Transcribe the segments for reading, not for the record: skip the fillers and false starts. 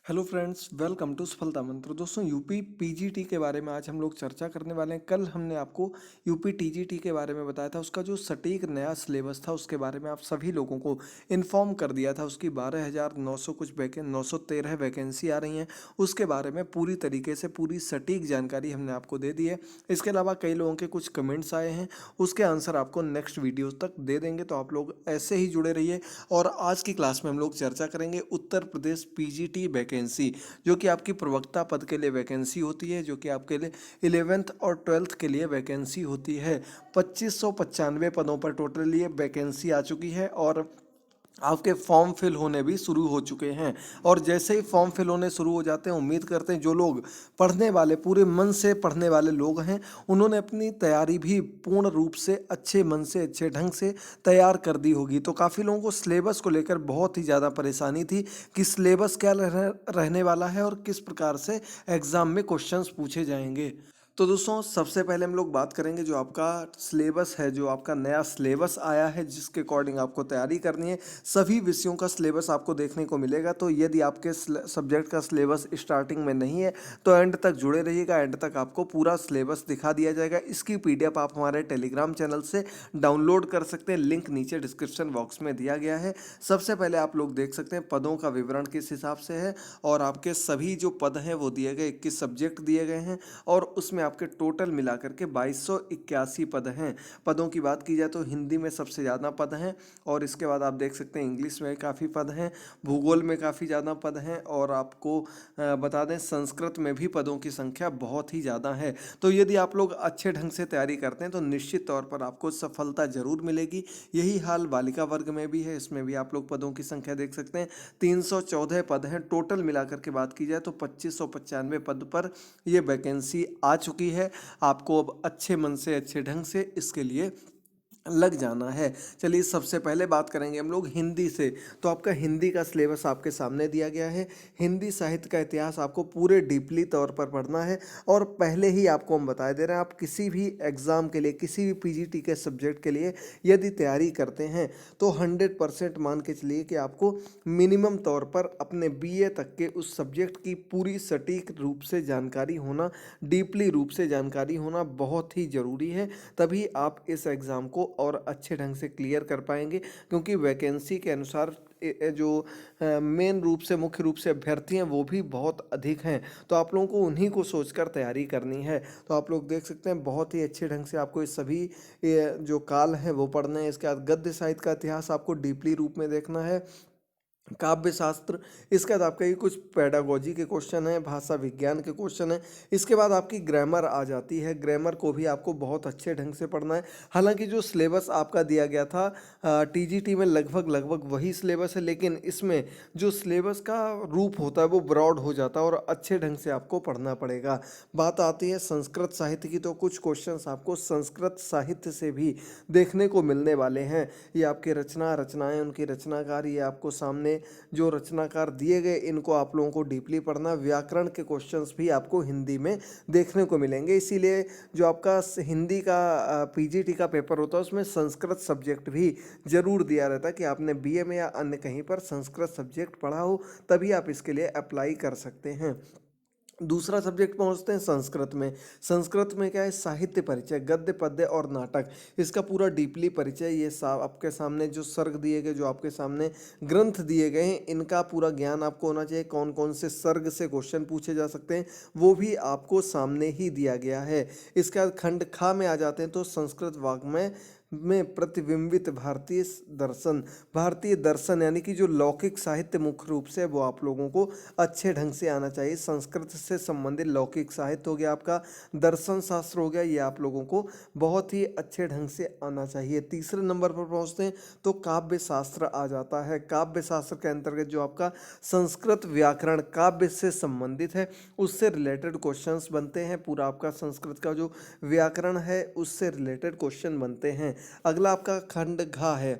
Hello friends, welcome to सफलता मंत्र। दोस्तों, यूपी पीजीटी के बारे में आज हम लोग चर्चा करने वाले हैं। कल हमने आपको यूपी टीजीटी के बारे में बताया था। उसका जो सटीक नया सिलेबस था उसके बारे में आप सभी लोगों को इन्फॉर्म कर दिया था। उसकी 12,900 कुछ 913 वैकेंसी आ रही हैं। उसके बारे में पूरी तरीके से पूरी सटीक जानकारी हमने आपको दे दी है। इसके अलावा कई लोगों के कुछ कमेंट्स आए हैं, उसके आंसर आपको नेक्स्ट वीडियो तक दे देंगे, तो आप लोग ऐसे ही जुड़े रहिए। और आज की क्लास में हम लोग चर्चा करेंगे उत्तर प्रदेश पीजीटी वैकेंसी, जो कि आपकी प्रवक्ता पद के लिए वैकेंसी होती है, जो कि आपके लिए 11th और 12th के लिए वैकेंसी होती है। 2595 पदों पर टोटल ये वैकेंसी आ चुकी है और आपके फॉर्म फिल होने भी शुरू हो चुके हैं। और जैसे ही फॉर्म फिल होने शुरू हो जाते हैं, उम्मीद करते हैं जो लोग पढ़ने वाले, पूरे मन से पढ़ने वाले लोग हैं, उन्होंने अपनी तैयारी भी पूर्ण रूप से अच्छे मन से अच्छे ढंग से तैयार कर दी होगी। तो काफ़ी लोगों को सिलेबस को लेकर बहुत ही ज़्यादा परेशानी थी कि सिलेबस क्या रहने वाला है और किस प्रकार से एग्ज़ाम में क्वेश्चंस पूछे जाएंगे। तो दोस्तों, सबसे पहले हम लोग बात करेंगे जो आपका सिलेबस है, जो आपका नया सिलेबस आया है जिसके अकॉर्डिंग आपको तैयारी करनी है। सभी विषयों का सिलेबस आपको देखने को मिलेगा। तो यदि आपके सब्जेक्ट का सिलेबस स्टार्टिंग में नहीं है तो एंड तक जुड़े रहिएगा। एंड तक आपको पूरा सिलेबस दिखा दिया जाएगा। इसकी पीडीएफ आप हमारे टेलीग्राम चैनल से डाउनलोड कर सकते हैं। लिंक नीचे डिस्क्रिप्शन बॉक्स में दिया गया है। सबसे पहले आप लोग देख सकते हैं पदों का विवरण किस हिसाब से है, और आपके सभी जो पद हैं वो दिए गए, 21 सब्जेक्ट दिए गए हैं, और उसमें आपके टोटल मिलाकर के 2281 पद हैं। पदों की बात की जाए तो हिंदी में सबसे ज़्यादा पद हैं, और इसके बाद आप देख सकते हैं इंग्लिश में काफ़ी पद हैं, भूगोल में काफ़ी ज़्यादा पद हैं, और आपको बता दें संस्कृत में भी पदों की संख्या बहुत ही ज़्यादा है। तो यदि आप लोग अच्छे ढंग से तैयारी करते हैं तो निश्चित तौर पर आपको सफलता जरूर मिलेगी। यही हाल बालिका वर्ग में भी है। इसमें भी आप लोग पदों की संख्या देख सकते हैं, 314 पद हैं। टोटल मिलाकर के बात की जाए तो 2595 पद पर ये वैकेंसी आ चुकी है। आपको अब अच्छे मन से अच्छे ढंग से इसके लिए लग जाना है। चलिए, सबसे पहले बात करेंगे हम लोग हिंदी से। तो आपका हिंदी का सिलेबस आपके सामने दिया गया है। हिंदी साहित्य का इतिहास आपको पूरे डीपली तौर पर पढ़ना है। और पहले ही आपको हम बता दे रहे हैं, आप किसी भी एग्ज़ाम के लिए, किसी भी पीजीटी के सब्जेक्ट के लिए यदि तैयारी करते हैं तो 100% मान के चलिए कि आपको मिनिमम तौर पर अपने बीए तक के उस सब्जेक्ट की पूरी सटीक रूप से जानकारी होना, डीपली रूप से जानकारी होना बहुत ही ज़रूरी है। तभी आप इस एग्ज़ाम को और अच्छे ढंग से क्लियर कर पाएंगे, क्योंकि वैकेंसी के अनुसार जो मेन रूप से, मुख्य रूप से अभ्यर्थी हैं वो भी बहुत अधिक हैं। तो आप लोगों को उन्हीं को सोचकर तैयारी करनी है। तो आप लोग देख सकते हैं बहुत ही अच्छे ढंग से आपको ये सभी जो काल हैं वो पढ़ने हैं। इसके बाद गद्य साहित्य का इतिहास आपको डीपली रूप में देखना है। काव्य शास्त्र, इसके बाद आपका ये कुछ पेडागोजी के क्वेश्चन है, भाषा विज्ञान के क्वेश्चन है। इसके बाद आपकी ग्रामर आ जाती है। ग्रामर को भी आपको बहुत अच्छे ढंग से पढ़ना है। हालांकि जो सिलेबस आपका दिया गया था टीजीटी में लगभग लगभग वही सिलेबस है, लेकिन इसमें जो सिलेबस का रूप होता है वो ब्रॉड हो जाता है और अच्छे ढंग से आपको पढ़ना पड़ेगा। बात आती है संस्कृत साहित्य की, तो कुछ क्वेश्चंस आपको संस्कृत साहित्य से भी देखने को मिलने वाले हैं। ये आपके रचनाएं, उनके रचनाकार, ये आपको सामने जो रचनाकार दिए गए, इनको आप लोगों को डीपली पढ़ना। व्याकरण के क्वेश्चंस भी आपको हिंदी में देखने को मिलेंगे। इसीलिए जो आपका हिंदी का पीजीटी का पेपर होता है उसमें संस्कृत सब्जेक्ट भी जरूर दिया रहता है कि आपने बीए में या अन्य कहीं पर संस्कृत सब्जेक्ट पढ़ा हो, तभी आप इसके लिए अप्लाई कर सकते हैं। दूसरा सब्जेक्ट पहुंचते हैं संस्कृत में। संस्कृत में क्या है, साहित्य परिचय, गद्य पद्य और नाटक, इसका पूरा डीपली परिचय। ये आपके सामने जो सर्ग दिए गए, जो आपके सामने ग्रंथ दिए गए हैं, इनका पूरा ज्ञान आपको होना चाहिए। कौन कौन से सर्ग से क्वेश्चन पूछे जा सकते हैं वो भी आपको सामने ही दिया गया है। इसके बाद खंड खा में आ जाते हैं तो संस्कृत वाङ्मय में प्रतिबिंबित भारतीय दर्शन, भारतीय दर्शन यानी कि जो लौकिक साहित्य मुख्य रूप से वो आप लोगों को अच्छे ढंग से आना चाहिए। संस्कृत से संबंधित लौकिक साहित्य हो गया, आपका दर्शन शास्त्र हो गया, ये आप लोगों को बहुत ही अच्छे ढंग से आना चाहिए। तीसरे नंबर पर पहुंचते हैं तो काव्य शास्त्र आ जाता है। काव्य शास्त्र के अंतर्गत जो आपका संस्कृत व्याकरण काव्य से संबंधित है, उससे रिलेटेड क्वेश्चंस बनते हैं। पूरा आपका संस्कृत का जो व्याकरण है उससे रिलेटेड क्वेश्चन बनते हैं। अगला आपका खंड घा है।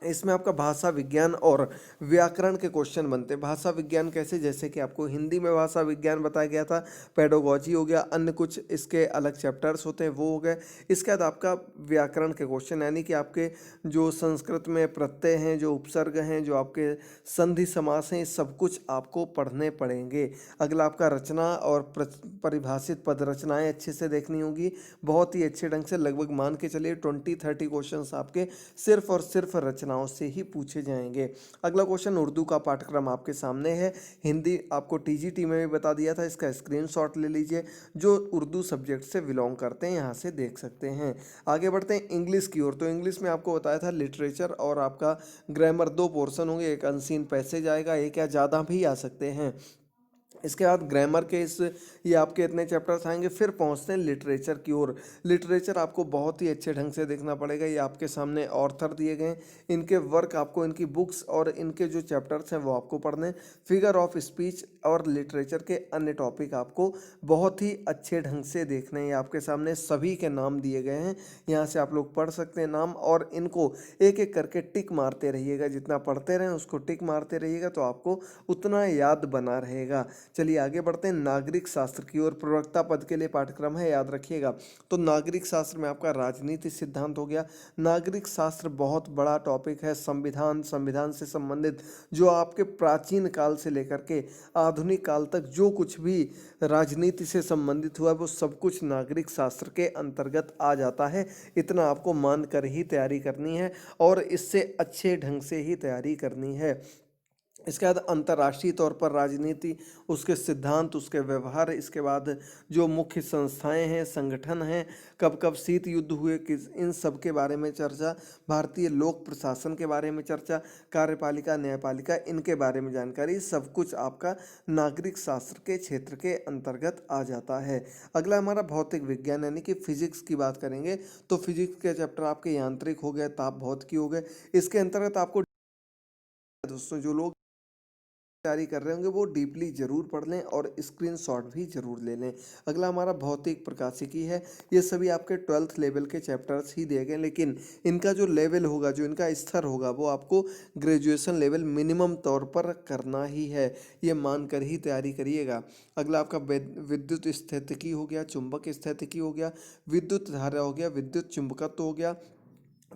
इसमें आपका भाषा विज्ञान और व्याकरण के क्वेश्चन बनते हैं। भाषा विज्ञान कैसे, जैसे कि आपको हिंदी में भाषा विज्ञान बताया गया था, पेडोगॉजी हो गया, अन्य कुछ इसके अलग चैप्टर्स होते हैं वो हो गए। इसके बाद आपका व्याकरण के क्वेश्चन, यानी कि आपके जो संस्कृत में प्रत्यय हैं, जो उपसर्ग हैं, जो आपके संधि समास हैं, ये सब कुछ आपको पढ़ने पड़ेंगे। अगला आपका रचना और परिभाषित पद रचनाएं अच्छे से देखनी होगी, बहुत ही अच्छे ढंग से। लगभग मान के चलिए 20-30 क्वेश्चंस आपके सिर्फ और सिर्फ रचनाओं से ही पूछे जाएंगे। अगला क्वेश्चन, उर्दू का पाठ्यक्रम आपके सामने है। हिंदी आपको टीजीटी में भी बता दिया था, इसका स्क्रीनशॉट ले लीजिए। जो उर्दू सब्जेक्ट से बिलोंग करते हैं यहाँ से देख सकते हैं। आगे बढ़ते हैं इंग्लिश की ओर। तो इंग्लिश में आपको बताया था लिटरेचर और आपका ग्रामर, दो पोर्शन होंगे, एक अनसीन पैसेज आएगा, एक या ज़्यादा भी आ सकते हैं। इसके बाद ग्रामर के ये आपके इतने चैप्टर्स आएंगे। फिर पहुंचते हैं लिटरेचर की ओर। लिटरेचर आपको बहुत ही अच्छे ढंग से देखना पड़ेगा। ये आपके सामने ऑर्थर दिए गए हैं, इनके वर्क आपको, इनकी बुक्स और इनके जो चैप्टर्स हैं वो आपको पढ़ने। फिगर ऑफ स्पीच और लिटरेचर के अन्य टॉपिक आपको बहुत ही अच्छे ढंग से देखने हैं। ये आपके सामने सभी के नाम दिए गए हैं, यहाँ से आप लोग पढ़ सकते हैं नाम, और इनको एक एक करके टिक मारते रहिएगा। जितना पढ़ते रहें उसको टिक मारते रहिएगा तो आपको उतना याद बना रहेगा। चलिए आगे बढ़ते हैं नागरिक शास्त्र की ओर। प्रवक्ता पद के लिए पाठ्यक्रम है, याद रखिएगा। तो नागरिक शास्त्र में आपका राजनीति सिद्धांत हो गया। नागरिक शास्त्र बहुत बड़ा टॉपिक है। संविधान, संविधान से संबंधित जो आपके प्राचीन काल से लेकर के आधुनिक काल तक जो कुछ भी राजनीति से संबंधित हुआ है वो सब कुछ नागरिक शास्त्र के अंतर्गत आ जाता है। इतना आपको मान कर ही तैयारी करनी है और इससे अच्छे ढंग से ही तैयारी करनी है। इसके बाद अंतर्राष्ट्रीय तौर पर राजनीति, उसके सिद्धांत, उसके व्यवहार, इसके बाद जो मुख्य संस्थाएं हैं, संगठन हैं, कब कब शीत युद्ध हुए, किस, इन सब के बारे में चर्चा। भारतीय लोक प्रशासन के बारे में चर्चा, कार्यपालिका, न्यायपालिका, इनके बारे में जानकारी, सब कुछ आपका नागरिक शास्त्र के क्षेत्र के अंतर्गत आ जाता है। अगला हमारा भौतिक विज्ञान यानी कि फिजिक्स की बात करेंगे। तो फिजिक्स के चैप्टर आपके यांत्रिक हो गए, ताप भौतिकी हो गए। इसके अंतर्गत आपको दोस्तों जो लोग तैयारी कर रहे होंगे वो डीपली जरूर पढ़ लें और स्क्रीनशॉट भी जरूर ले लें। अगला हमारा भौतिक प्रकाशिकी है। ये सभी आपके 12th लेवल के चैप्टर्स ही दिए गए, लेकिन इनका जो लेवल होगा, जो इनका स्तर होगा, वो आपको ग्रेजुएशन लेवल मिनिमम तौर पर करना ही है। ये मान कर ही तैयारी करिएगा। अगला आपका विद्युत स्थितिकी हो गया, चुंबक स्थितिकी हो गया, विद्युत धारा हो गया, विद्युत चुंबकत्व हो गया,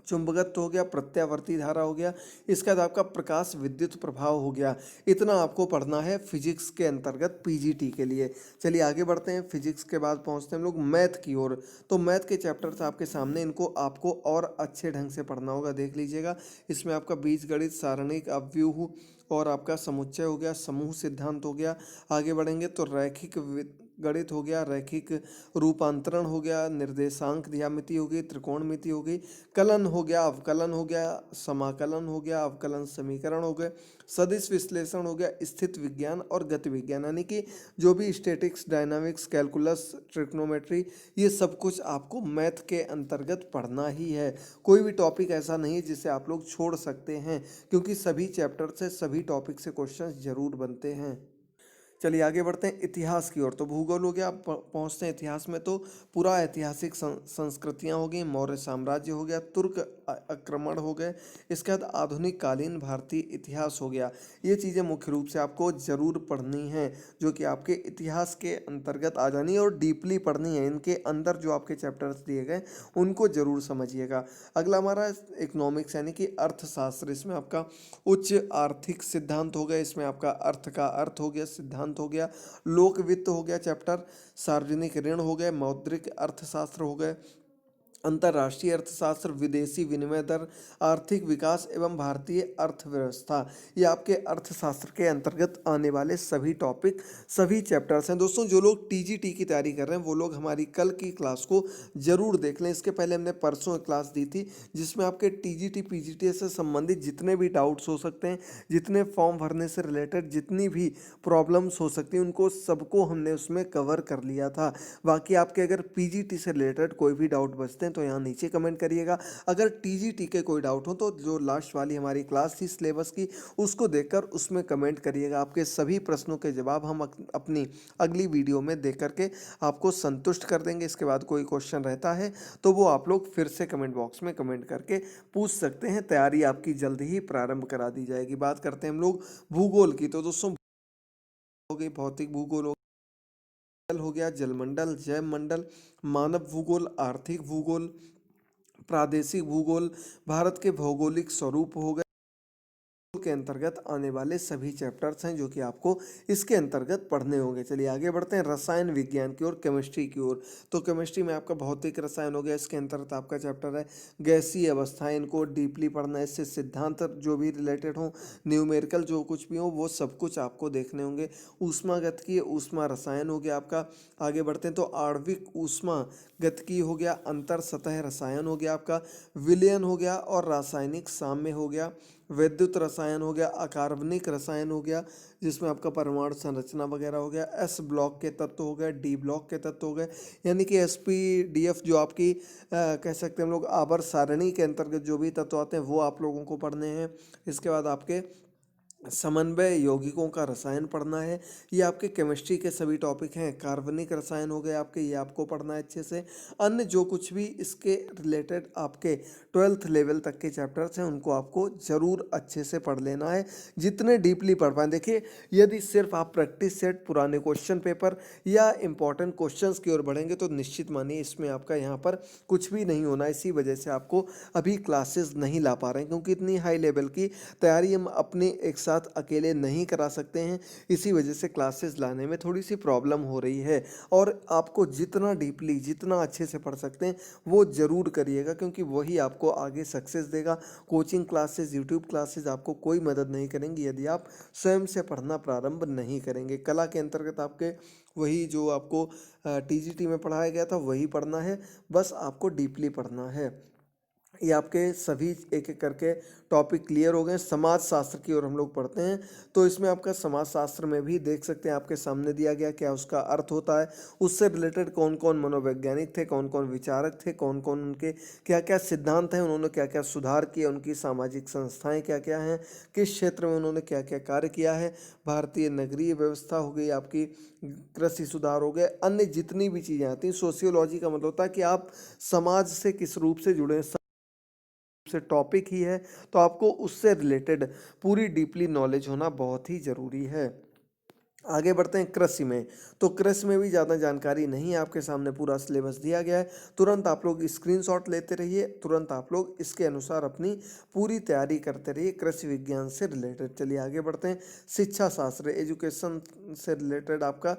चुंबकत्व हो गया, प्रत्यावर्ती धारा हो गया। इसके बाद आपका प्रकाश विद्युत प्रभाव हो गया। इतना आपको पढ़ना है फिजिक्स के अंतर्गत पीजीटी के लिए। चलिए आगे बढ़ते हैं। फिजिक्स के बाद पहुंचते हैं हम लोग मैथ की ओर। तो मैथ के चैप्टर्स आपके सामने, इनको आपको और अच्छे ढंग से पढ़ना होगा, देख लीजिएगा। इसमें आपका बीजगणित, सारणिक, अवव्यूह और आपका समुच्चय हो गया, समूह सिद्धांत हो गया। आगे बढ़ेंगे तो रैखिक गणित हो गया, रैखिक रूपांतरण हो गया, निर्देशांक ज्यामिति हो गई, त्रिकोणमिति हो गई, कलन हो गया, अवकलन हो गया, समाकलन हो गया, अवकलन समीकरण हो गए, सदिश विश्लेषण हो गया, स्थित विज्ञान और गति विज्ञान, यानी कि जो भी स्टैटिक्स, डायनामिक्स, कैलकुलस, ट्रिग्नोमेट्री, ये सब कुछ आपको मैथ के अंतर्गत पढ़ना ही है। कोई भी टॉपिक ऐसा नहीं है जिसे आप लोग छोड़ सकते हैं, क्योंकि सभी चैप्टर से, सभी टॉपिक से क्वेश्चंस जरूर बनते हैं। चलिए आगे बढ़ते हैं इतिहास की ओर। तो भूगोल हो गया, पहुंचते हैं इतिहास में। तो पूरा ऐतिहासिक संस्कृतियां हो गई, मौर्य साम्राज्य हो गया, तुर्क आक्रमण हो गए। इसके बाद आधुनिक कालीन भारतीय इतिहास हो गया। ये चीज़ें मुख्य रूप से आपको जरूर पढ़नी है, जो कि आपके इतिहास के अंतर्गत आ जानी है और डीपली पढ़नी है। इनके अंदर जो आपके चैप्टर्स दिए गए उनको जरूर समझिएगा। अगला हमारा इकोनॉमिक्स यानी कि अर्थशास्त्र। इसमें आपका उच्च आर्थिक सिद्धांत हो गया, इसमें आपका अर्थ का अर्थ हो गया, सिद्धांत हो गया, लोक वित्त हो गया चैप्टर, सार्वजनिक ऋण हो गए, मौद्रिक अर्थशास्त्र हो गए, अंतर्राष्ट्रीय अर्थशास्त्र, विदेशी विनिमय दर, आर्थिक विकास एवं भारतीय अर्थव्यवस्था। ये आपके अर्थशास्त्र के अंतर्गत आने वाले सभी टॉपिक, सभी चैप्टर्स हैं। दोस्तों जो लोग टीजीटी की तैयारी कर रहे हैं वो लोग हमारी कल की क्लास को जरूर देख लें। इसके पहले हमने परसों एक क्लास दी थी जिसमें आपके टीजीटी पीजीटी से संबंधित जितने भी डाउट्स हो सकते हैं, जितने फॉर्म भरने से रिलेटेड जितनी भी प्रॉब्लम्स हो सकती हैं, उनको सबको हमने उसमें कवर कर लिया था। बाकी आपके अगर पीजीटी से रिलेटेड कोई भी डाउट बचते हैं हैं तो यहाँ नीचे कमेंट करिएगा। अगर टीजीटी के कोई डाउट हो तो जो लास्ट वाली हमारी क्लास थी सिलेबस की, उसको देखकर उसमें कमेंट करिएगा। आपके सभी प्रश्नों के जवाब हम अपनी अगली वीडियो में देख करके आपको संतुष्ट कर देंगे। इसके बाद कोई क्वेश्चन रहता है तो वो आप लोग फिर से कमेंट बॉक्स में कमेंट करके पूछ सकते हैं। तैयारी आपकी जल्द ही प्रारंभ करा दी जाएगी। बात करते हैं हम लोग भूगोल की। तो दोस्तों हो गई भौतिक भूगोल, हो गया जलमंडल, जैव मंडल, मानव भूगोल, आर्थिक भूगोल, प्रादेशिक भूगोल, भारत के भौगोलिक स्वरूप हो गए के अंतर्गत आने वाले सभी चैप्टर्स हैं जो कि आपको इसके अंतर्गत पढ़ने होंगे। चलिए आगे बढ़ते हैं रसायन विज्ञान की ओर, केमिस्ट्री की ओर। तो केमिस्ट्री में आपका भौतिक रसायन हो गया, इसके अंतर्गत आपका चैप्टर है गैसीय अवस्था। इनको डीपली पढ़ना है, इससे सिद्धांत जो भी रिलेटेड हो, न्यूमेरिकल जो कुछ भी हो, वो सब कुछ आपको देखने होंगे। ऊष्मागतिकीय ऊष्मा रसायन हो गया आपका। आगे बढ़ते हैं तो आणविक ऊष्मा गतिकी हो गया, अंतर सतह रसायन हो गया आपका, विलयन हो गया और रासायनिक साम्य हो गया, वैद्युत रसायन हो गया, अकार्बनिक रसायन हो गया जिसमें आपका परमाणु संरचना वगैरह हो गया, एस ब्लॉक के तत्व हो गए, डी ब्लॉक के तत्व हो गए, यानी कि एस पी डी एफ जो आपकी कह सकते हैं हम लोग आवर्त सारणी के अंतर्गत जो भी तत्व आते हैं वो आप लोगों को पढ़ने हैं। इसके बाद आपके समन्वय यौगिकों का रसायन पढ़ना है। ये आपके केमिस्ट्री के सभी टॉपिक हैं। कार्बनिक रसायन हो गए आपके, ये आपको पढ़ना है अच्छे से। अन्य जो कुछ भी इसके रिलेटेड आपके 12th लेवल तक के चैप्टर्स हैं उनको आपको ज़रूर अच्छे से पढ़ लेना है, जितने डीपली पढ़ पाएँ। देखिए यदि सिर्फ आप प्रैक्टिस सेट, पुराने क्वेश्चन पेपर या इंपॉर्टेंट क्वेश्चंस की ओर बढ़ेंगे तो निश्चित मानिए इसमें आपका यहाँ पर कुछ भी नहीं होना। इसी वजह से आपको अभी क्लासेस नहीं ला पा रहे हैं, क्योंकि इतनी हाई लेवल की तैयारी हम अपने एक साथ अकेले नहीं करा सकते हैं। इसी वजह से क्लासेस लाने में थोड़ी सी प्रॉब्लम हो रही है। और आपको जितना डीपली, जितना अच्छे से पढ़ सकते हैं वो ज़रूर करिएगा, क्योंकि वही आपको आगे सक्सेस देगा। कोचिंग क्लासेस, यूट्यूब क्लासेस आपको कोई मदद नहीं करेंगी यदि आप स्वयं से पढ़ना प्रारंभ नहीं करेंगे। कला के अंतर्गत आपके वही जो आपको टीजीटी में पढ़ाया गया था वही पढ़ना है, बस आपको डीपली पढ़ना है। ये आपके सभी एक एक करके टॉपिक क्लियर हो गए। समाज शास्त्र की ओर हम लोग पढ़ते हैं तो इसमें आपका समाज शास्त्र में भी देख सकते हैं आपके सामने दिया गया क्या उसका अर्थ होता है, उससे रिलेटेड कौन कौन मनोवैज्ञानिक थे, कौन कौन विचारक थे, कौन कौन उनके क्या क्या सिद्धांत हैं, उन्होंने क्या क्या सुधार किए, उनकी सामाजिक संस्थाएं क्या क्या हैं, किस क्षेत्र में उन्होंने क्या क्या कार्य किया है। भारतीय नगरीय व्यवस्था हो गई आपकी, कृषि सुधार हो गए, अन्य जितनी भी चीज़ें आती हैं। सोशियोलॉजी का मतलब होता है कि आप समाज से किस रूप से जुड़े हैं, से टॉपिक ही है तो आपको उससे रिलेटेड पूरी डीपली नॉलेज होना बहुत ही ज़रूरी है। आगे बढ़ते हैं कृषि में। तो कृषि में भी ज़्यादा जानकारी नहीं है, आपके सामने पूरा सिलेबस दिया गया है। तुरंत आप लोग स्क्रीनशॉट लेते रहिए, तुरंत आप लोग इसके अनुसार अपनी पूरी तैयारी करते रहिए कृषि विज्ञान से रिलेटेड। चलिए आगे बढ़ते हैं शिक्षा शास्त्र, एजुकेशन से रिलेटेड आपका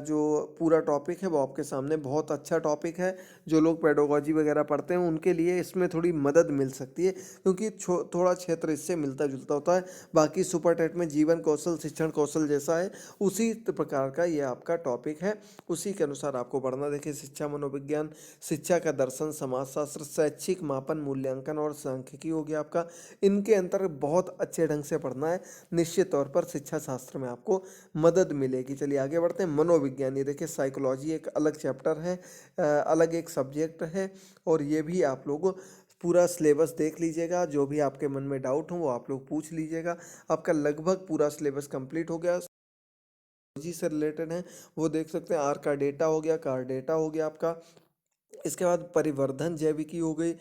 जो पूरा टॉपिक है वो आपके सामने बहुत अच्छा टॉपिक है। जो लोग पेडोलॉजी वगैरह पढ़ते हैं उनके लिए इसमें थोड़ी मदद मिल सकती है, क्योंकि थोड़ा क्षेत्र इससे मिलता जुलता होता है। बाकी सुपर टेट में जीवन कौशल, शिक्षण कौशल जैसा है, उसी प्रकार का ये आपका टॉपिक है, उसी के अनुसार आपको पढ़ना। देखिए शिक्षा मनोविज्ञान, शिक्षा का दर्शन, समाजशास्त्र, शैक्षिक मापन, मूल्यांकन और सांख्यिकी हो गया आपका। इनके अंतर्गत बहुत अच्छे ढंग से पढ़ना है, निश्चित तौर पर शिक्षा शास्त्र में आपको मदद मिलेगी। चलिए आगे बढ़ते हैं मनोविज्ञान। ये देखिए साइकोलॉजी एक अलग चैप्टर है, अलग एक सब्जेक्ट है, और ये भी आप लोग पूरा सिलेबस देख लीजिएगा। जो भी आपके मन में डाउट हो वो आप लोग पूछ लीजिएगा। आपका लगभग पूरा सिलेबस कंप्लीट हो गया जी से रिलेटेड है, वो देख सकते हैं। आर का डेटा हो गया, कार डेटा हो गया आपका। इसके बाद परिवर्धन जैविकी हो गई,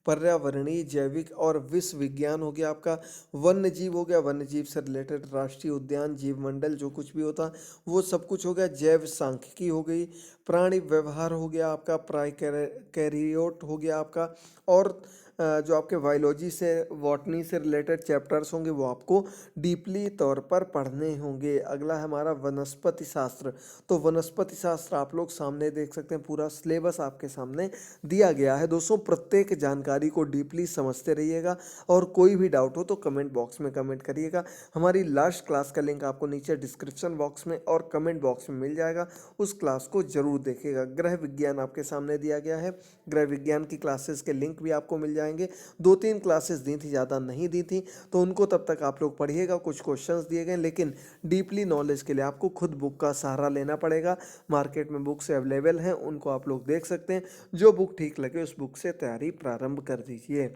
पर्यावरणीय जैविक और विश्व विज्ञान हो गया आपका। वन्य जीव हो गया, वन्य जीव से रिलेटेड राष्ट्रीय उद्यान, जीव मंडल जो कुछ भी होता वो सब कुछ हो गया। जैव सांख्यिकी हो गई, प्राणी व्यवहार हो गया आपका, कैरियोट हो गया आपका। और जो आपके बायोलॉजी से, बॉटनी से रिलेटेड चैप्टर्स होंगे वो आपको डीपली तौर पर पढ़ने होंगे। अगला है हमारा वनस्पति शास्त्र। तो वनस्पति शास्त्र आप लोग सामने देख सकते हैं, पूरा सिलेबस आपके सामने दिया गया है। दोस्तों प्रत्येक जानकारी को डीपली समझते रहिएगा, और कोई भी डाउट हो तो कमेंट बॉक्स में कमेंट करिएगा। हमारी लास्ट क्लास का लिंक आपको नीचे डिस्क्रिप्शन बॉक्स में और कमेंट बॉक्स में मिल जाएगा, उस क्लास को जरूर देखिएगा। ग्रह विज्ञान आपके सामने दिया गया है, ग्रह विज्ञान की क्लासेस के लिंक भी आपको मिल जाएगा। जाएंगे। 2-3 क्लासेस दी थी, ज़्यादा नहीं दी थी, तो उनको तब तक आप लोग पढ़िएगा। कुछ क्वेश्चंस दिए गए, लेकिन डीपली नॉलेज के लिए आपको खुद बुक का सहारा लेना पड़ेगा। मार्केट में बुक्स अवेलेबल हैं, उनको आप लोग देख सकते हैं। जो बुक ठीक लगे उस बुक से तैयारी प्रारंभ कर दीजिए।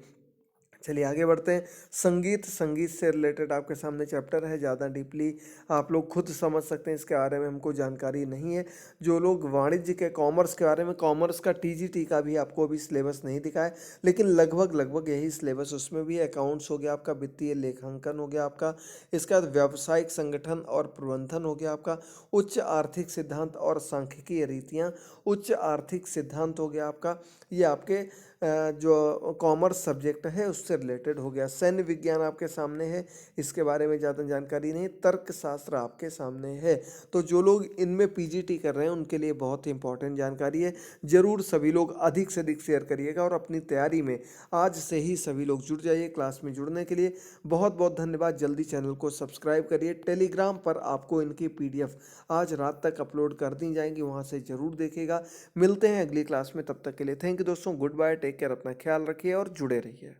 चलिए आगे बढ़ते हैं। संगीत से रिलेटेड आपके सामने चैप्टर है। ज़्यादा डीपली आप लोग खुद समझ सकते हैं, इसके बारे में हमको जानकारी नहीं है। जो लोग वाणिज्य के, कॉमर्स के बारे में, कॉमर्स का टीजीटी का भी आपको अभी सिलेबस नहीं दिखा है, लेकिन लगभग लगभग यही सिलेबस उसमें भी है। अकाउंट्स हो गया आपका, वित्तीय लेखांकन हो गया आपका, इसके बाद व्यावसायिक संगठन और प्रबंधन हो गया आपका, उच्च आर्थिक सिद्धांत और सांख्यिकीय रीतियाँ, उच्च आर्थिक सिद्धांत हो गया आपका। ये आपके जो कॉमर्स सब्जेक्ट है उससे रिलेटेड हो गया। सैन्य विज्ञान आपके सामने है, इसके बारे में ज़्यादा जानकारी नहीं। तर्कशास्त्र आपके सामने है। तो जो लोग इनमें पीजीटी कर रहे हैं उनके लिए बहुत ही इंपॉर्टेंट जानकारी है। ज़रूर सभी लोग अधिक से अधिक शेयर करिएगा और अपनी तैयारी में आज से ही सभी लोग जुड़ जाइए। क्लास में जुड़ने के लिए बहुत बहुत धन्यवाद। जल्दी चैनल को सब्सक्राइब करिए। टेलीग्राम पर आपको इनकी पीडीएफ आज रात तक अपलोड कर दी जाएंगी, वहाँ से ज़रूर देखिएगा। मिलते हैं अगली क्लास में, तब तक के लिए थैंक यू दोस्तों। गुड बाय, टेक केयर, अपना ख्याल रखिए और जुड़े रहिए।